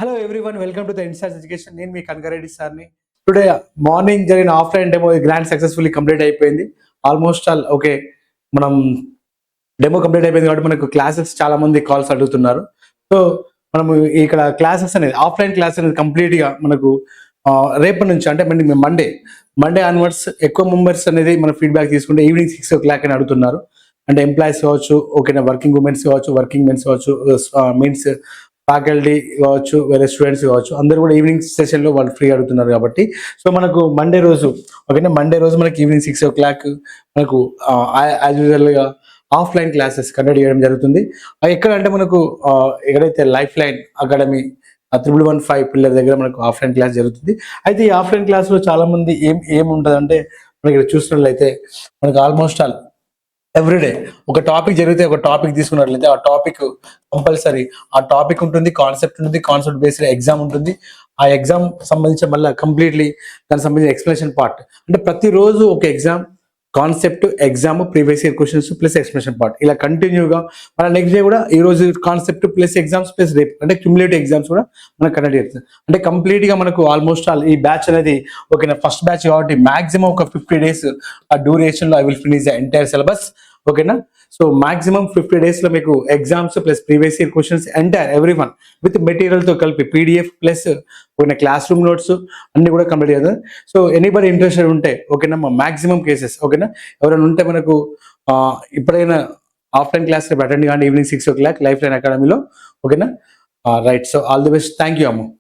Hello everyone, welcome to the Instas education. నేను మీ కనకారెడ్డి సార్ని. టుడే మార్నింగ్ జరిగిన offline demo grand successfully complete అయిపోయింది. ఆల్మోస్ట్ ఆల్ ఓకే, మనం డెమో కంప్లీట్ అయిపోయింది కాబట్టి మనకు క్లాసెస్ చాలా మంది కాల్స్ అడుగుతున్నారు. సో మనము ఇక్కడ క్లాసెస్ అనేది ఆఫ్లైన్ క్లాస్ అనేది కంప్లీట్గా మనకు రేపటి నుంచి అంటే మండే ఆన్వర్డ్స్ ఎక్కువ మెంబర్స్ అనేది మన ఫీడ్బ్యాక్ తీసుకుంటే ఈవినింగ్ 6 o'clock అని అడుగుతున్నారు. అంటే ఎంప్లాయీస్ కావచ్చు, ఓకేనా, వర్కింగ్ ఉమెన్స్ కావచ్చు, వర్కింగ్ మెన్స్ కావచ్చు, మీన్స్ ఫ్యాకల్టీ కావచ్చు, వేరే స్టూడెంట్స్ కావచ్చు, అందరూ కూడా ఈవినింగ్ సెషన్లో వాళ్ళు ఫ్రీ అడుగుతున్నారు కాబట్టి సో మనకు మండే రోజు ఓకేనా, మండే రోజు మనకి ఈవినింగ్ 6 o'clock మనకు యాజ్ యూజువల్గా ఆఫ్లైన్ క్లాసెస్ కండక్ట్ చేయడం జరుగుతుంది. ఎక్కడ అంటే మనకు ఎక్కడైతే లైఫ్ లైన్ అకాడమీ 1115 పిల్లల దగ్గర మనకు ఆఫ్లైన్ క్లాస్ జరుగుతుంది. అయితే ఈ ఆఫ్లైన్ క్లాస్లో చాలా మంది ఏముంటుందంటే మనకి ఇక్కడ చూసినట్లయితే మనకు ఆల్మోస్ట్ ఆల్ ఎవ్రీడే ఒక టాపిక్ జరిగితే ఒక టాపిక్ తీసుకున్నట్లయితే ఆ టాపిక్ కంపల్సరీ ఆ టాపిక్ ఉంటుంది, కాన్సెప్ట్ ఉంటుంది, కాన్సెప్ట్ బేస్డ్ ఎగ్జామ్ ఉంటుంది. ఆ ఎగ్జామ్ సంబంధించిన మళ్ళీ కంప్లీట్లీ దానికి సంబంధించిన ఎక్స్ప్లెనేషన్ పార్ట్, అంటే ప్రతిరోజు ఒక exam, concept, exam, previous year questions plus explanation part, ఇలా కంటిన్యూగా మన నెక్స్ట్ డే కూడా ఈ రోజు కాన్సెప్ట్ ప్లస్ ఎగ్జామ్స్ ప్లస్ రేపు అంటే క్యుములేటివ్ ఎగ్జామ్స్ కూడా మనకు కండక్ట్ చేస్తుంది. అంటే కంప్లీట్ గా మనకు ఆల్మోస్ట్ ఆల్ ఈ బ్యాచ్ అనేది ఓకేనా, ఫస్ట్ బ్యాచ్ కాబట్టి మాక్సిమం ఒక 50 days ఆ డ్యూరేషన్ లో I will finish the entire syllabus. ఓకేనా, సో మాక్సిమం 50 days లో మీకు exams plus previous year questions entire every one with material తో కలిపి పీడిఎఫ్ ప్లస్ ఓకేనా క్లాస్ రూమ్ నోట్స్ అన్ని కూడా కంప్లీట్ చేద్దాం. సో ఎనీబడి ఇంట్రెస్టెడ్ ఉంటే ఓకేనా, మాక్సిమం కేసెస్ ఓకేనా, ఎవరైనా ఉంటే మనకు ఇప్పుడైనా ఆఫ్లైన్ క్లాస్ రేపు అటెండ్ కానీ ఈవినింగ్ 6 o'clock లైఫ్ లైన్ అకాడమీలో. ఓకేనా, right. So all the best. Thank you అమ్మ.